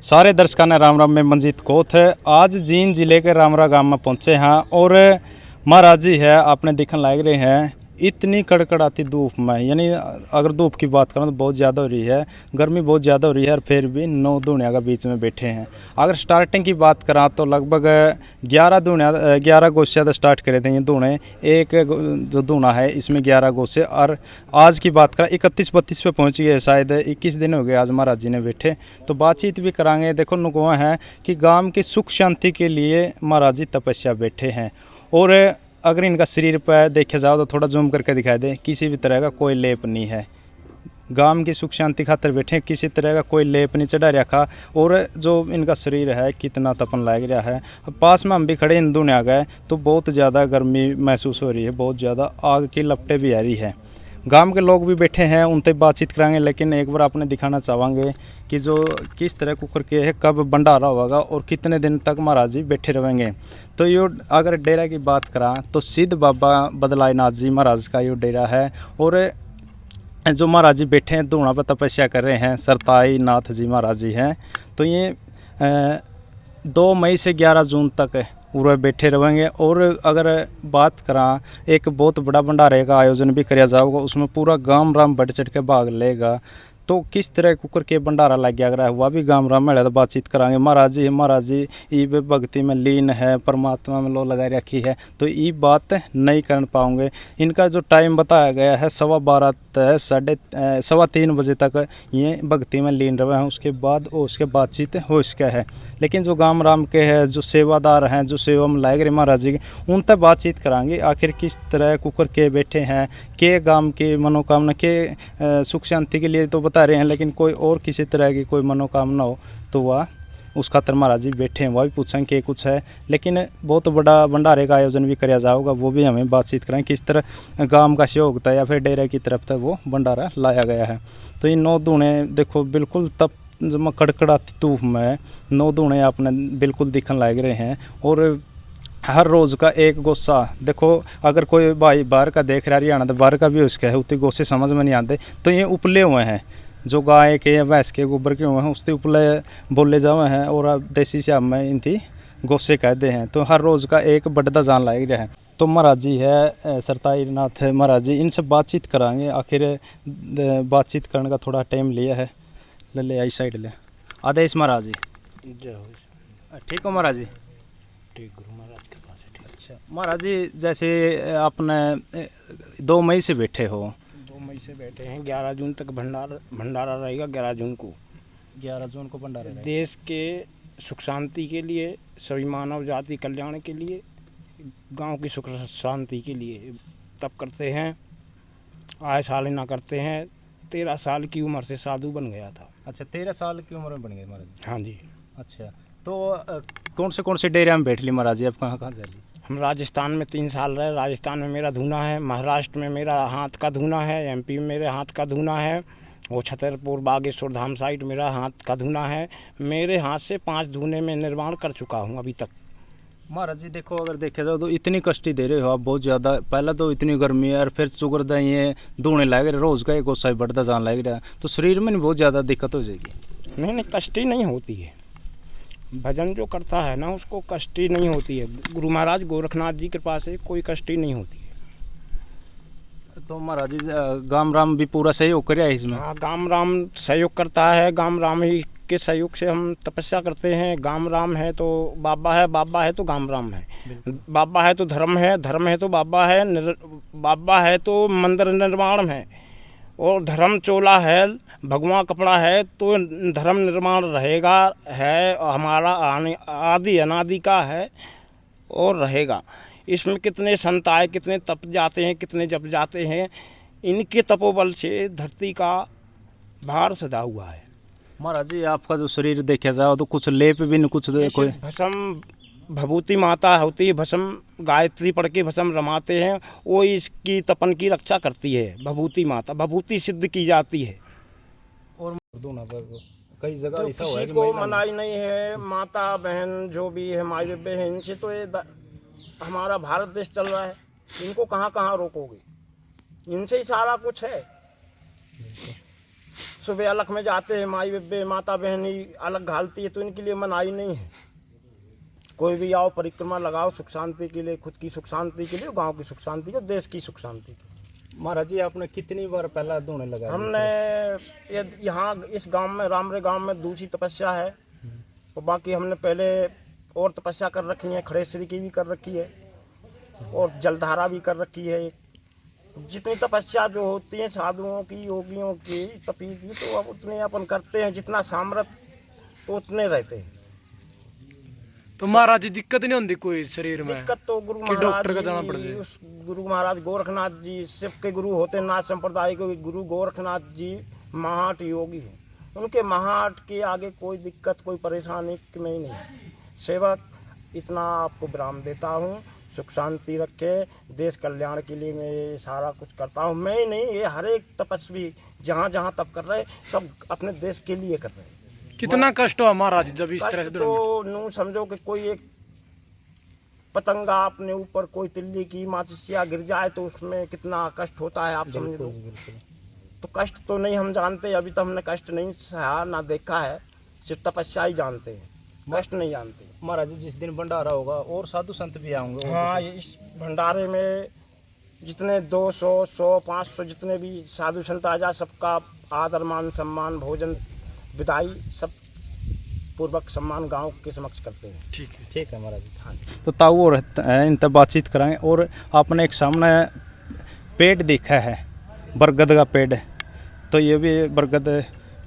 सारे दर्शकों ने राम राम में मंजीत कोथ है। आज जींद जिले के रामरा गांव में पहुंचे हैं और महाराज जी है आपने दिखने लग रहे हैं इतनी कड़कड़ाती धूप में, यानी अगर धूप की बात करें तो बहुत ज़्यादा हो रही है, गर्मी बहुत ज़्यादा हो रही है और फिर भी 9 धूणिया के बीच में बैठे हैं। अगर स्टार्टिंग की बात करा तो लगभग 11 गोसिया तो स्टार्ट करे थे ये धूणे। एक जो धूणा है इसमें 11 गोसे और आज की बात करें 31-32 पे पहुँच गए, शायद 21 दिन हो गए आज महाराज जी ने बैठे। तो बातचीत भी कराएंगे। देखो नुकवा है कि गाँव की सुख शांति के लिए महाराज जी तपस्या बैठे हैं और अगर इनका शरीर पर देखा जाओ तो थोड़ा जूम करके दिखाई दे, किसी भी तरह का कोई लेप नहीं है। गांव की सुख शांति खातर बैठे, किसी तरह का कोई लेप नहीं चढ़ा रखा और जो इनका शरीर है कितना तपन लग रहा है। पास में हम भी खड़े हिंदू ने आ गए तो बहुत ज़्यादा गर्मी महसूस हो रही है, बहुत ज़्यादा आग की लपटें भी आ रही है। गांव के लोग भी बैठे हैं, उनसे बातचीत कराएंगे, लेकिन एक बार आपने दिखाना चाहेंगे कि जो किस तरह कुकर के है, कब भंडारा होगा और कितने दिन तक महाराज जी बैठे रहेंगे। तो यो अगर डेरा की बात करा तो सिद्ध बाबा बदलाई नाथ जी महाराज का यो डेरा है और जो महाराज जी बैठे हैं धूणा पर तपस्या कर रहे हैं, सरताई नाथ जी महाराज जी हैं। तो ये 2 मई से 11 जून तक पूरे बैठे रहेंगे। और अगर बात करा एक बहुत बड़ा भंडारे का आयोजन भी किया जाएगा, उसमें पूरा गांव राम बढ़ चढ़ के भाग लेगा। तो किस तरह कुकर के भंडारा लग गया रहा है वह भी गांव राम में तो बातचीत कराएंगे। महाराज जी ये भक्ति में लीन है, परमात्मा में लो लगा रखी है, तो ये बात नहीं कर पाओगे। इनका जो टाइम बताया गया है 12:15 सवा 3 बजे तक ये भक्ति में लीन रहे हैं, उसके बातचीत हो इसका है। लेकिन जो गांव राम के हैं, जो सेवादार हैं, जो सेवा में लाए गए महाराज जी के, उन तक बातचीत कराएंगे आखिर किस तरह कुकर के बैठे हैं, के गांव की मनोकामना के सुख शांति के लिए तो बता रहे हैं, लेकिन कोई और किसी तरह की कोई मनोकामना हो तो वह उस खातर महाराज जी बैठे हैं, वह भी पूछेंगे कि कुछ है। लेकिन बहुत बड़ा भंडारे का आयोजन भी किया जाएगा, वो भी हमें बातचीत करें किस तरह गांव का सहयोग था या फिर डेरे की तरफ से वो भंडारा लाया गया है। तो ये 9 धूणे देखो बिल्कुल तब जब कड़कड़ाती धूप में 9 धूणे आपने बिल्कुल दिखने लग रहे हैं और हर रोज़ का एक गोसा। देखो अगर कोई भाई बाहर का देख रहा है, हरियाणा तो बाहर का भी उसका है, उतने गोसे समझ में नहीं आते। तो ये उपले हुए हैं जो गाय के या भैंस के गोबर के हुए हैं, उसके उपले बोले जावे हैं और देसी से में इनकी गोसे कहते हैं। तो हर रोज़ का एक बड़ा जान लाग रहा है। तो महाराज जी है सरताई नाथ महाराज जी, इनसे बातचीत कराएंगे। आखिर बातचीत करने का थोड़ा टाइम लिया है। ले आई साइड ले आदेश महाराज जी। ठीक हो महाराज जी? ठीक गुरु महाराज के पास है। ठीक। अच्छा महाराज जी, जैसे आपने 2 मई से बैठे हो? 2 मई से बैठे हैं, 11 जून तक भंडारा रहेगा। 11 जून को 11 जून को भंडारा रहेगा। देश के सुख शांति के लिए, सभी मानव जाति कल्याण के लिए, गांव की सुख शांति के लिए तप करते हैं। आय साल ना करते हैं। 13 साल की उम्र से साधु बन गया था। अच्छा 13 साल की उम्र में बन गए महाराज जी? हाँ जी। अच्छा तो कौन से डेरे में बैठ ली महाराज जी? आप कहाँ जा ली? हम राजस्थान में 3 साल रहे। राजस्थान में मेरा धूना है, महाराष्ट्र में मेरा हाथ का धूना है, एमपी में मेरे हाथ का धूना है, वो छतरपुर बागेश्वर धाम साइड मेरा हाथ का धूना है। मेरे हाथ से 5 धूने में निर्माण कर चुका हूँ अभी तक। महाराज जी देखो अगर देखा जाओ तो इतनी कष्टी दे रहे हो आप बहुत ज़्यादा। पहले तो इतनी गर्मी है और फिर चुगर दा ये धूने लग रहे, रोज़ का एक गोसा बढ़ता जान लग रहा है, तो शरीर में नहीं बहुत ज़्यादा दिक्कत हो जाएगी? नहीं कष्टी नहीं होती है। भजन जो करता है ना उसको कष्टी नहीं होती है। गुरु महाराज गोरखनाथ जी कृपा से कोई कष्टी नहीं होती है। तो महाराज जी गाम राम भी पूरा सहयोग कर है इसमें? हाँ, गाम राम सहयोग करता है। गाम राम ही के सहयोग से हम तपस्या करते हैं। गाम राम है तो बाबा है, बाबा है तो गाम राम है, बाबा है तो धर्म है, धर्म है तो बाबा है, बाबा है तो मंदिर निर्माण है, और धर्म चोला है, भगवा कपड़ा है तो धर्म निर्माण रहेगा है। हमारा आदि अनादि का है और रहेगा। इसमें कितने संत आए, कितने तप जाते हैं, कितने जप जाते हैं। इनके तपोबल से धरती का भार सदा हुआ है। महाराज जी आपका जो शरीर देखा जाए तो कुछ लेप भी नहीं, कुछ कोई भस्म भभूति माता होती है, भस्म गायत्री पढ़ के भस्म रमाते हैं, वो इसकी तपन की रक्षा करती है। भभूति माता, भभूति सिद्ध की जाती है। और दोनों कई जगह ऐसा हुआ है कि को मनाई नहीं है। माता बहन जो भी है, माई बहन, इनसे तो ये हमारा भारत देश चल रहा है। इनको कहाँ कहाँ रोकोगे? इनसे ही सारा कुछ है। सुबह अलग में जाते हैं, माई बेबे माता बहनी अलग घालती है, तो इनके लिए मनाही नहीं है। कोई भी आओ, परिक्रमा लगाओ सुख शांति के लिए, खुद की सुख शांति के लिए, गांव की सुख शांति के, देश की सुख शांति के। महाराज जी आपने कितनी बार पहला धूने लगाया? हमने यहाँ इस गांव में, रामरे गांव में दूसरी तपस्या है, और बाकी हमने पहले और तपस्या कर रखी है, खड़ेश्वरी की भी कर रखी है और जलधारा भी कर रखी है। जितनी तपस्या जो होती है साधुओं की, योगियों की, तपी की, तो अब उतने अपन करते हैं, जितना सामर्थ्य तो उतने रहते हैं। तो महाराज जी दिक्कत नहीं होती कोई शरीर में? दिक्कत तो गुरु कि डॉक्टर का जाना महाराज पड़ जी, जाए? उस गुरु महाराज गोरखनाथ जी शिव के गुरु होते, नाथ संप्रदाय के गुरु गोरखनाथ जी महाट योगी हैं। उनके महाट के आगे कोई दिक्कत, कोई परेशानी में ही नहीं है। सेवक इतना आपको विराम देता हूँ, सुख शांति रखे, देश कल्याण के लिए मैं सारा कुछ करता हूँ। मैं ही नहीं, ये हर एक तपस्वी जहाँ जहाँ तप कर रहे, सब अपने देश के लिए कर रहे हैं। कितना कष्ट हुआ महाराज जी जब इस तरह से? तो नू समझो कि कोई एक पतंगा अपने ऊपर, कोई तिल्ली की माचिसिया गिर जाए तो उसमें कितना कष्ट होता है, आप समझ लो। तो कष्ट तो नहीं हम जानते, अभी तो हमने कष्ट नहीं सहा ना देखा है, सिर्फ तपस्या ही जानते हैं, कष्ट नहीं जानते। महाराज जी जिस दिन भंडारा होगा और साधु संत भी आएंगे? हाँ, इस भंडारे में जितने 200, 100, 500 जितने भी साधु संत आ जाए, सबका आदर मान सम्मान, भोजन, विदाई सब पूर्वक सम्मान गांव के समक्ष करते हैं। ठीक है महाराज जी। हाँ, तो ताऊ और इनसे बातचीत कराएं। और आपने एक सामने पेड़ देखा है, बरगद का पेड़, तो ये भी बरगद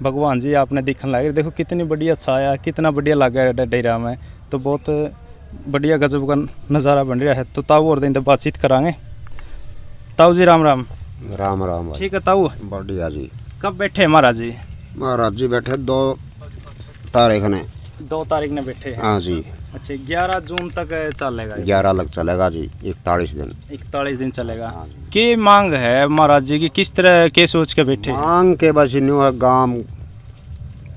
भगवान जी आपने दिखने लगे। देखो कितनी बढ़िया छाया, कितना बढ़िया लगा है डेरा में, तो बहुत बढ़िया गजब का नज़ारा बन रहा है। तो ताऊ और इनसे बातचीत कराएंगे। ताऊ जी राम राम। राम राम। ठीक है ताऊ, बढ़िया जी। कब बैठे महाराज जी? महाराज जी बैठे 2 तारीख ने। 2 तारीख ने बैठे हैं? हाँ जी। अच्छा, 11 जून तक चलेगा? 11 लग चलेगा जी, 41 दिन। 41 दिन चलेगा। हाँ जी। क्या मांग है महाराज जी की, किस तरह के सोच के बैठे? मांग के बस न्यू है, गांव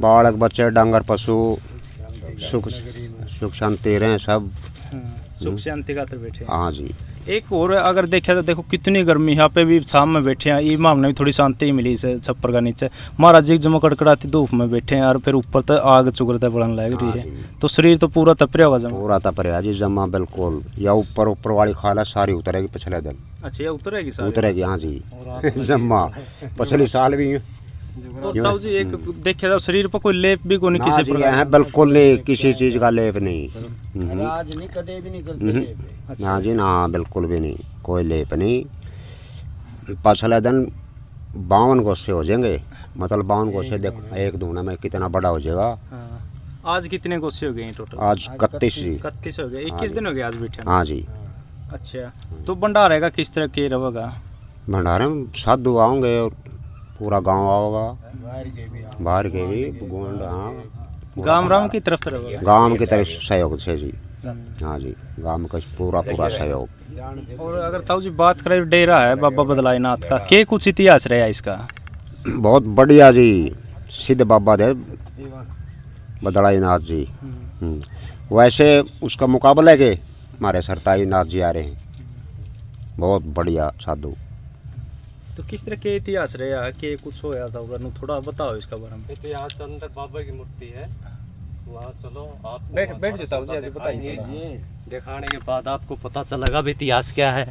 बालक बच्चे डांगर पशु सुख शांति रहे सब। सुख शांति खातिर बैठे। हाँ जी। एक और अगर देखा तो देखो कितनी गर्मी, यहाँ पे भी शाम में बैठे हैं, ये मामले में थोड़ी शांति मिली इसे छप्पर का नीचे। महाराज जी जमा कड़कड़ाती धूप में बैठे हैं और फिर ऊपर तो आग चुगरते बढ़ने लग रही है, तो शरीर तो पूरा तपरिया होगा जमा? पूरा तपरिया जी जमा बिल्कुल। या ऊपर वाली खाला सारी उतरेगी पिछले दिन। अच्छा, ये उतरेगी सारी? उतरेगी हाँ जी जमा। पिछले साल भी और ताऊ जी एक देखा जाओ शरीर पर कोई लेप भी कोई हाँ किसी जी, प्रकार? है बिल्कुल नहीं, किसी चीज का लेप नहीं। आज नहीं, कदे भी नहीं करते। ना जी ना, बिल्कुल भी नहीं, कोई लेप नहीं। पिछले दिन 52 गोसे हो जाएंगे, मतलब 52 गोसे देखो एक धूना में कितना बड़ा हो जाएगा। हाँ। आज कितने गोसे हो गए टोटल? आज 31 जी। 31 हो गए। 21 दिन हो गए आज बैठे? हाँ जी। अच्छा, तो भंडारे का किस तरह के रहेगा? भंडारे में साधु आओगे और पूरा गांव आओगा, बाहर के भी गोंड। हाँ, गांव राम की तरफ रहेगा? गांव की तरफ सहयोग से जी। हाँ जी, गांव का पूरा सहयोग। और अगर ताऊ जी बात करें डेरा है बाबा बदलाई नाथ का, क्या कुछ इतिहास रहा इसका? बहुत बढ़िया जी, सिद्ध बाबा थे बदलाई नाथ जी। वैसे उसका मुकाबला के हमारे सरताई नाथ जी आ रहे हैं, बहुत बढ़िया साधु। तो किस तरह के इतिहास रहा कि कुछ होया था उधर, थोड़ा बताओ इसका बारे में। तो यहाँ से अंदर बाबा की मूर्ति है, वहाँ चलो आप बैठ जाओ जी, आज बताइए। दिखाने के बाद आपको पता चलेगा भी इतिहास क्या है।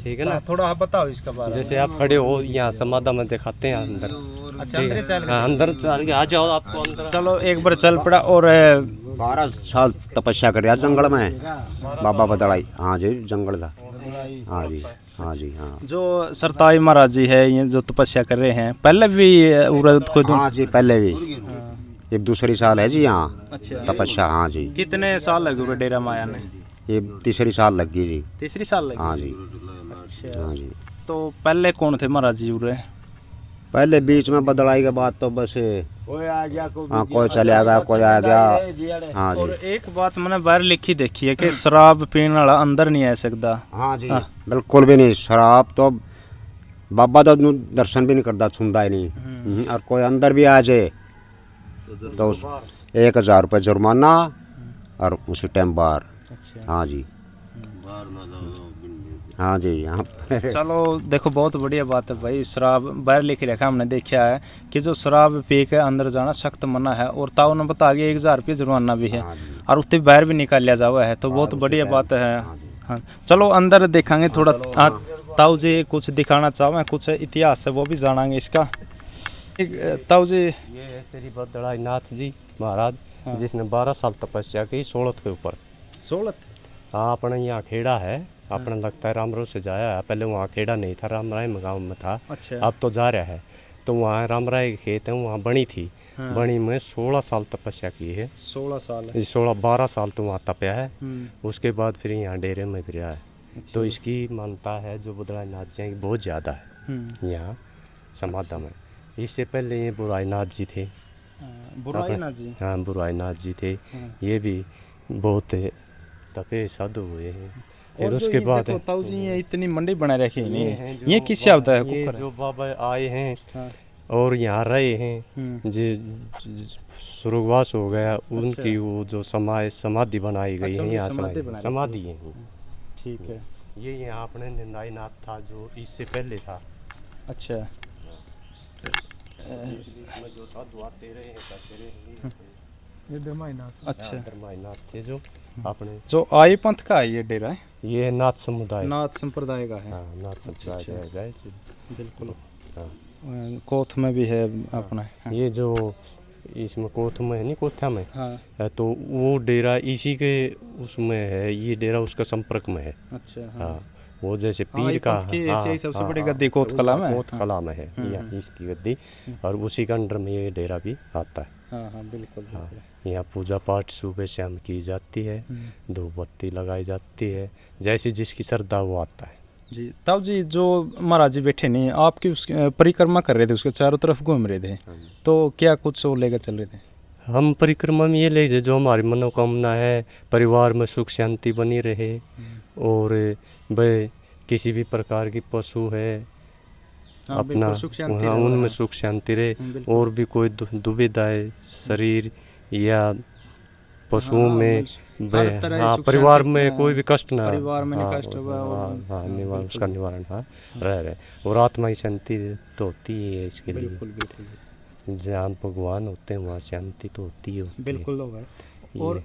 ठीक है ना, थोड़ा आप बताओ इसका बारे में। जैसे आप खड़े हो यहाँ समाधा में दिखाते हैं अंदर। अच्छा, अंदर चल हाँ, अंदर चल के आ जाओ, आपको अंदर। चलो एक बार चल पड़ा। और 12 साल तपस्या कर रहा जंगल में बाबा बदलाई। हाँ जी, जंगल था। हाँ जी, हाँ जी। हाँ, जो सरताई महाराज जी है ये जो तपस्या कर रहे हैं, पहले भी उरद को हाँ जी, पहले भी ये दूसरी साल है जी यहाँ अच्छा, तपस्या। हाँ जी, कितने साल लगे हुए डेरा माया ने? ये तीसरी साल लग गई जी। तीसरी साल लगी? हाँ जी। अच्छा, हाँ जी, तो पहले कौन थे महाराज जी उरे? पहले बीच में बदलाई के बाद तो बस कोई आ गया, हाँ, कोई चले गया, कोई आ गया। हाँ और जी। एक बात मैंने बाहर लिखी देखी है कि शराब पीने वाला अंदर नहीं आ सकता। हाँ जी, बिल्कुल भी नहीं। शराब तो बाबा तो दर्शन भी नहीं करता, छूंदा ही नहीं। और कोई अंदर भी आ जाए तो 1000 रुपये जुर्माना और उसी टाइम बाहर। अच्छा, हाँ जी। हाँ जी यहाँ चलो देखो बहुत बढ़िया बात है भाई। शराब बाहर लिख रखा हमने देखा है कि जो शराब पी के अंदर जाना सख्त मना है, और ताऊ ने बता गया 1000 रुपये जुर्माना भी है, और उससे बाहर भी निकाल लिया जावा है, तो बहुत बढ़िया बात है। हाँ चलो अंदर देखेंगे थोड़ा। ताऊ जी कुछ दिखाना चाहो, कुछ इतिहास है वो भी जानेंगे इसका। ताऊ जी ये है श्री बदड़ाई नाथ जी महाराज, जिसने 12 साल तपस्या की सोलत के ऊपर। सोलत? हाँ, अपने यहाँ खेड़ा है, अपने लगता है रामरो से जाया है, पहले वहाँ खेड़ा नहीं था, रामराय गाँव में था। अच्छा। अब तो जा रहा है। तो वहाँ रामराय के खेत है, वहाँ बनी थी। बनी में 16 साल तपस्या की है। 16 साल? 12 साल तो वहाँ तपया है। उसके बाद फिर यहाँ डेरे में फिर आया है। तो इसकी मानता है जो बदड़ाई नाथ जी हैं बहुत ज़्यादा है यहाँ समाधा में। इससे पहले ये बुराई नाथ जी थे। बुराई नाथ जी? हाँ, बुराई नाथ जी थे। ये भी बहुत तपे साधु हुए हैं। फिर उसके बाद ताऊ जी ये इतनी मंडी बना रखी है नहीं, ये किससे आता है? ये जो बाबा आए हैं और यहाँ रहे हैं, जी स्वर्गवास हो गया, उनकी वो जो समाधि बनाई गई है यहाँ, समाधि है। ठीक है। ये यहाँ अपने निंदाई नाथ था जो इससे पहले था। अच्छा। जो साधु आते रहे हैं, ये धर्माईनाथ। अच्छा, धर्माईनाथ थे जो अपने। जो आई पंथ का है ये डेरा है? ये नाथ समुदाय, नाथ संप्रदाय का है। हाँ, नाथ संप्रदाय का है। बिल्कुल। हाँ। कोथ में भी है अपना। हाँ। ये जो इसमें कोथ में है नहीं, कोथा में, हाँ। तो वो डेरा इसी के उसमें है, ये डेरा उसका संपर्क में है। अच्छा। हाँ, वो जैसे पीर का सबसे बड़ी गद्दी कोथ कला में। कोथ कला में है यहाँ इसकी गद्दी, और उसी के अंडर में ये डेरा भी आता है। हाँ हाँ बिल्कुल। हाँ, यहाँ पूजा पाठ सुबह शाम की जाती है, धूप बत्ती लगाई जाती है, जैसी जिसकी श्रद्धा वो आता है जी। ताऊ जी जो महाराज जी बैठे नहीं, आपकी उस परिक्रमा कर रहे थे, उसके चारों तरफ घूम रहे थे, तो क्या कुछ वो लेकर चल रहे थे? हम परिक्रमा में ये ले जाए जो हमारी मनोकामना है, परिवार में सुख शांति बनी रहे, और वह किसी भी प्रकार की पशु है अपना वहाँ उनमें सुख शांति रहे, और भी कोई दुविधा शरीर या पशुओं में परिवार में कोई भी कष्ट ना, परिवार में कष्ट हुआ, हाँ, उसका निवारण रह रहे, और आत्मा की शांति तो होती है इसके लिए। बिल्कुल। जहाँ भगवान होते हैं वहाँ शांति तो होती है। बिल्कुल होगा। और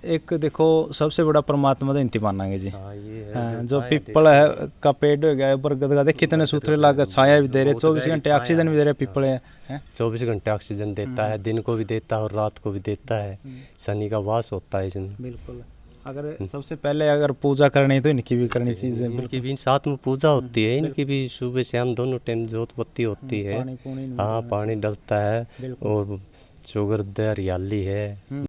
एक देखो सबसे बड़ा परमात्मा तो इंती मानेंगे जी। हाँ, ये हाँ, जो पीपल है का पेड़ हो गया, बरगद का, देख कितने सूत्रे लाकर छाया भी दे रहे, 24 घंटे ऑक्सीजन भी दे रहे पीपल है। 24 घंटे ऑक्सीजन देता है, दिन को भी देता है और रात को भी देता है। शनि का वास होता है इसमें। बिल्कुल। अगर सबसे पहले अगर पूजा करनी तो इनकी भी करनी चाहिए। इनकी भी साथ में पूजा होती है, इनकी भी सुबह शाम दोनों टाइम जोत बत्ती होती है। हाँ, पानी डलता है, और चौगरद हरियाली है।